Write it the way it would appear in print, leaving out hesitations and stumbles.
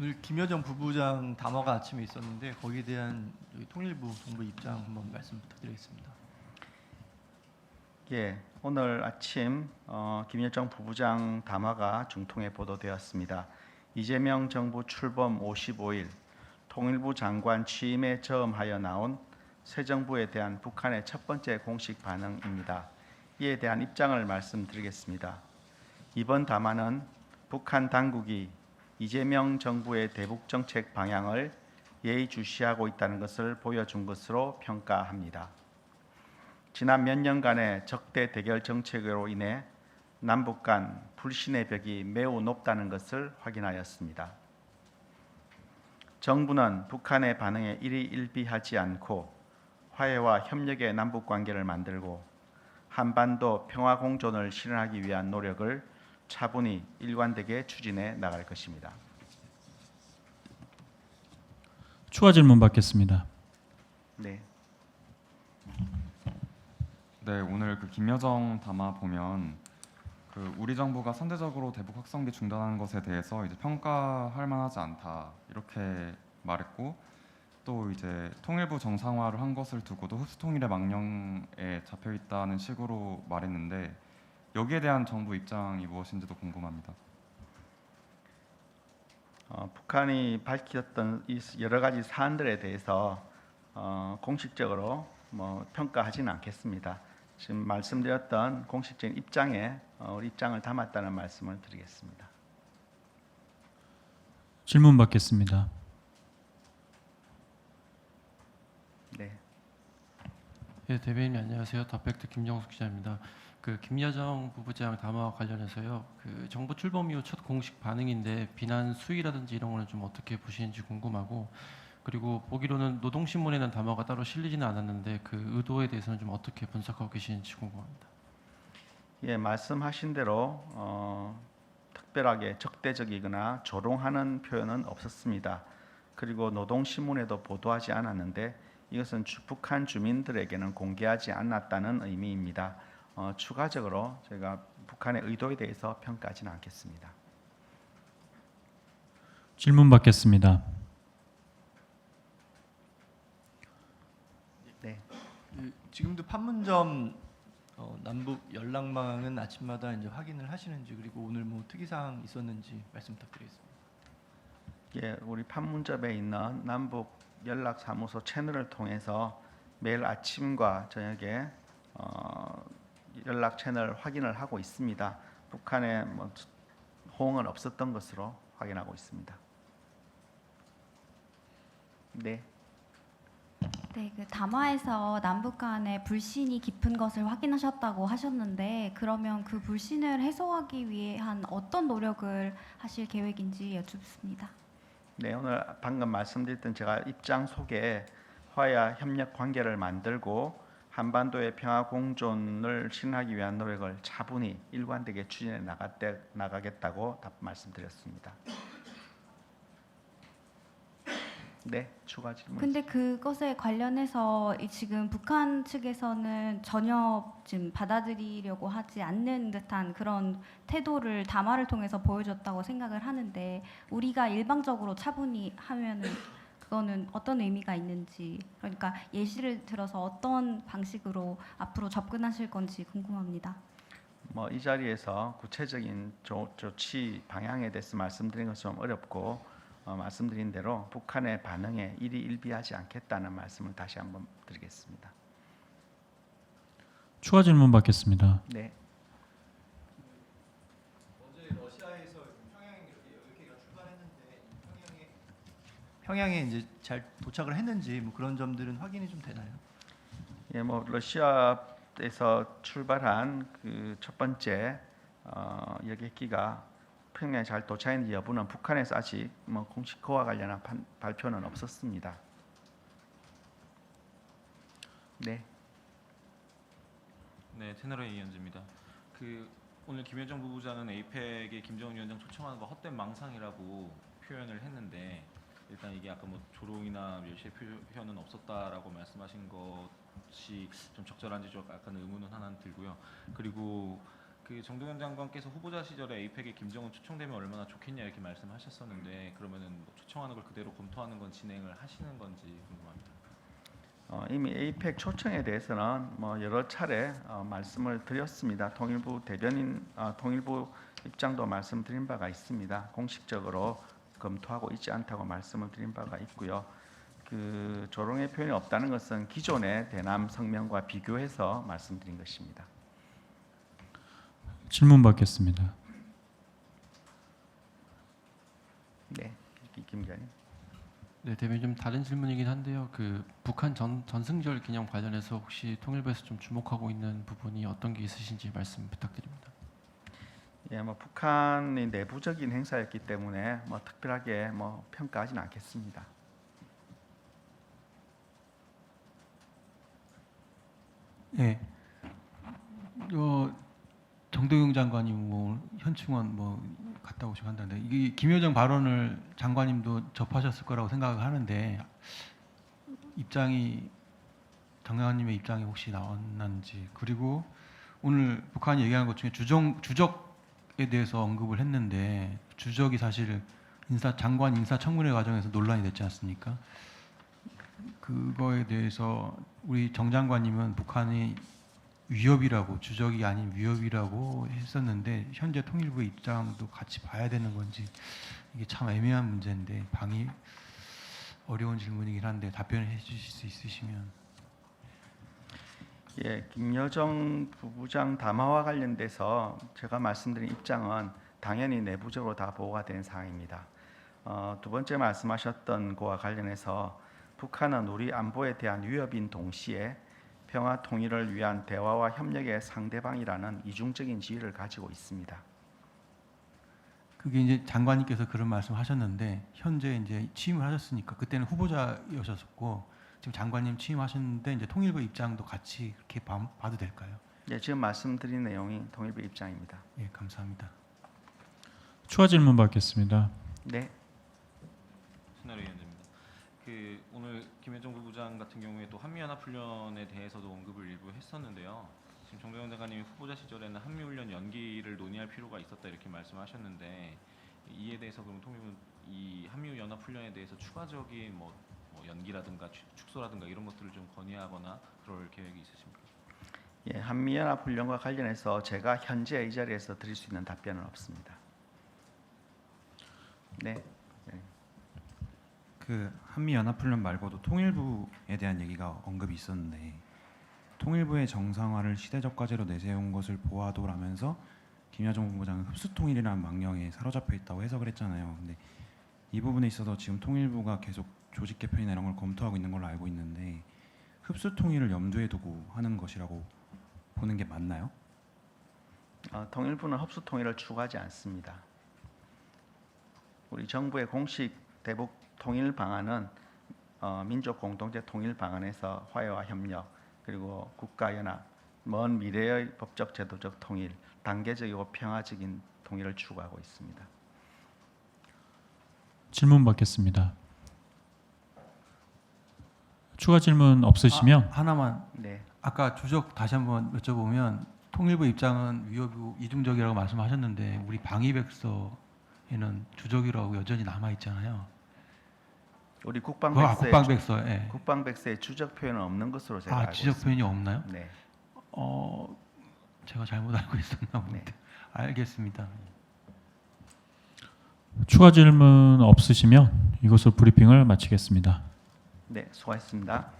오늘 김여정 부부장 담화가 아침에 있었는데 거기에 대한 저희 통일부 정부 입장 한번 말씀 부탁드리겠습니다. 예, 오늘 아침 김여정 부부장 담화가 중통에 보도되었습니다. 이재명 정부 출범 55일 통일부 장관 취임에 저음하여 나온 새 정부에 대한 북한의 첫 번째 공식 반응입니다. 이에 대한 입장을 말씀드리겠습니다. 이번 담화는 북한 당국이 이재명 정부의 대북 정책 방향을 예의주시하고 있다는 것을 보여준 것으로 평가합니다. 지난 몇 년간의 적대 대결 정책으로 인해 남북 간 불신의 벽이 매우 높다는 것을 확인하였습니다. 정부는 북한의 반응에 일희일비하지 않고 화해와 협력의 남북 관계를 만들고 한반도 평화 공존을 실현하기 위한 노력을 차분히 일관되게 추진해 나갈 것입니다. 추가 질문 받겠습니다. 네. 네, 오늘 그 김여정 담화 보면 그 우리 정부가 선제적으로 대북 확성기 중단하는 것에 대해서 이제 평가할 만하지 않다 이렇게 말했고, 또 이제 통일부 정상화를 한 것을 두고도 흡수통일의 망령에 잡혀 있다는 식으로 말했는데, 여기에 대한 정부 입장이 무엇인지도 궁금합니다. 북한이 밝혔던 이 여러 가지 사안들에 대해서 공식적으로 평가하지는 않겠습니다. 지금 말씀드렸던 공식적인 입장에 우리 입장을 담았다는 말씀을 드리겠습니다. 질문 받겠습니다. 네. 예, 대변인 안녕하세요. 더팩트 김정숙 기자입니다. 그 김여정 부부장 담화와 관련해서요. 그 정부 출범 이후 첫 공식 반응인데 비난 수위라든지 이런 거는 좀 어떻게 보시는지 궁금하고, 그리고 보기로는 노동신문에는 담화가 따로 실리지는 않았는데 그 의도에 대해서는 좀 어떻게 분석하고 계시는지 궁금합니다. 예, 말씀하신 대로 특별하게 적대적이거나 조롱하는 표현은 없었습니다. 그리고 노동신문에도 보도하지 않았는데 이것은 북한 주민들에게는 공개하지 않았다는 의미입니다. 추가적으로 저희가 북한의 의도에 대해서 평가하지는 않겠습니다. 질문 받겠습니다. 네. 지금도 판문점 남북 연락망은 아침마다 이제 확인을 하시는지, 그리고 오늘 뭐 특이사항 있었는지 말씀 부탁드리겠습니다. 예, 우리 판문점에 있는 남북 연락사무소 채널을 통해서 매일 아침과 저녁에 연락 채널 확인을 하고 있습니다. 북한의 호응은 없었던 것으로 확인하고 있습니다. 네. 네, 그 담화에서 남북 간의 불신이 깊은 것을 확인하셨다고 하셨는데, 그러면 그 불신을 해소하기 위한 어떤 노력을 하실 계획인지 여쭙습니다. 네, 오늘 방금 말씀드렸던 제가 입장 속에 화해와 협력 관계를 만들고 한반도의 평화 공존을 실현하기 위한 노력을 차분히 일관되게 추진해 나가겠다고 말씀드렸습니다. 네, 추가 질문. 근데 그것에 관련해서 지금 북한 측에서는 전혀 지금 받아들이려고 하지 않는 듯한 그런 태도를 담화를 통해서 보여줬다고 생각을 하는데, 우리가 일방적으로 차분히 하면은 그거는 어떤 의미가 있는지, 그러니까 예시를 들어서 어떤 방식으로 앞으로 접근하실 건지 궁금합니다. 이 자리에서 구체적인 조치 방향에 대해서 말씀드리는 것은 좀 어렵고, 말씀드린 대로 북한의 반응에 일희일비하지 않겠다는 말씀을 다시 한번 드리겠습니다. 추가 질문 받겠습니다. 네. 어제 러시아에서 평양에 이렇게 출발했는데 평양에 이제 잘 도착을 했는지 뭐 그런 점들은 확인이 좀 되나요? 예, 러시아에서 출발한 그 첫 번째 여객기가 평양에 잘 도착했는지 여부는 북한에서 아직 공식 그와 관련한 발표는 없었습니다. 네. 네, 채널A 이현주입니다. 오늘 김여정 부부장은 에이펙에 김정은 위원장 초청하는 거 헛된 망상이라고 표현을 했는데, 일단 이게 아까 조롱이나 멸시의 표현은 없었다라고 말씀하신 것이 좀 적절한지 좀 약간 의문은 하나 들고요. 그리고 그 정동영 장관께서 후보자 시절에 에이펙에 김정은 초청되면 얼마나 좋겠냐 이렇게 말씀하셨었는데 그러면은 뭐 초청하는 걸 그대로 검토하는 건 진행을 하시는 건지 궁금합니다. 이미 에이펙 초청에 대해서는 뭐 여러 차례 말씀을 드렸습니다. 통일부 대변인 통일부 입장도 말씀드린 바가 있습니다. 공식적으로 검토하고 있지 않다고 말씀을 드린 바가 있고요. 그 조롱의 표현이 없다는 것은 기존의 대남 성명과 비교해서 말씀드린 것입니다. 질문 받겠습니다. 네, 김 기자님. 네, 대변인 좀 다른 질문이긴 한데요. 그 북한 전승절 기념 관련해서 혹시 통일부에서 좀 주목하고 있는 부분이 어떤 게 있으신지 말씀 부탁드립니다. 예, 뭐 북한이 내부적인 행사였기 때문에 뭐 특별하게 뭐 평가하지는 않겠습니다. 예. 정동영 장관이 뭐 현충원 뭐 갔다 오시고 한다는데 이게 김여정 발언을 장관님도 접하셨을 거라고 생각을 하는데 입장이 장관님의 입장이 혹시 나왔는지 그리고 오늘 북한이 얘기한 것 중에 주적에 대해서 언급을 했는데 주적이 사실 장관 인사청문회 과정에서 논란이 됐지 않습니까? 그거에 대해서 우리 정 장관님은 북한이 위협이라고 주적이 아닌 위협이라고 했었는데 현재 통일부의 입장도 같이 봐야 되는 건지 이게 참 애매한 문제인데 어려운 질문이긴 한데 답변해 주실 수 있으시면. 예, 김여정 부부장 담화와 관련돼서 제가 말씀드린 입장은 당연히 내부적으로 다 보고가 된 사항입니다. 두 번째 말씀하셨던 거와 관련해서 북한은 우리 안보에 대한 위협인 동시에 평화 통일을 위한 대화와 협력의 상대방이라는 이중적인 지위를 가지고 있습니다. 그게 이제 장관님께서 그런 말씀하셨는데 현재 이제 취임을 하셨으니까 그때는 후보자였었고 지금 장관님 취임하셨는데 이제 통일부 입장도 같이 그렇게 봐도 될까요? 예, 지금 말씀드린 내용이 통일부 입장입니다. 예, 감사합니다. 추가 질문 받겠습니다. 네, 신하루 위원장입니다. 그 오늘 김여정 부부장 같은 경우에 또 한미연합훈련에 대해서도 언급을 일부 했었는데요. 지금 정동영 장관님이 후보자 시절에는 한미훈련 연기를 논의할 필요가 있었다 이렇게 말씀하셨는데 이에 대해서 그럼 통일부는 이 한미연합훈련에 대해서 추가적인 뭐 연기라든가 축소라든가 이런 것들을 좀 건의하거나 그럴 계획이 있으십니까? 예, 한미연합훈련과 관련해서 제가 현재 이 자리에서 드릴 수 있는 답변은 없습니다. 네. 그 한미 연합훈련 말고도 통일부에 대한 얘기가 언급이 있었는데 통일부의 정상화를 시대적 과제로 내세운 것을 보아도라면서 김여정 부부장은 흡수통일이라는 망령에 사로잡혀 있다고 해석을 했잖아요. 근데 이 부분에 있어서 지금 통일부가 계속 조직 개편이나 이런 걸 검토하고 있는 걸로 알고 있는데 흡수통일을 염두에 두고 하는 것이라고 보는 게 맞나요? 통일부는 흡수통일을 추구하지 않습니다. 우리 정부의 공식 대북 통일 방안은 민족 공동체 통일 방안에서 화해와 협력 그리고 국가연합, 먼 미래의 법적 제도적 통일, 단계적이고 평화적인 통일을 추구하고 있습니다. 질문 받겠습니다. 추가 질문 없으시면 하나만 네, 아까 주적 다시 한번 여쭤보면 통일부 입장은 위협이고 이중적이라고 말씀하셨는데 우리 방위백서에는 주적이라고 여전히 남아 있잖아요. 우리 국방백서. 예. 국방백서에 주적 표현은 없는 것으로 제가 알고 지적 있습니다. 표현이 없나요? 네, 제가 잘못 알고 있었나 본데. 네. 알겠습니다. 추가 질문 없으시면 이것으로 브리핑을 마치겠습니다. 네, 수고하셨습니다.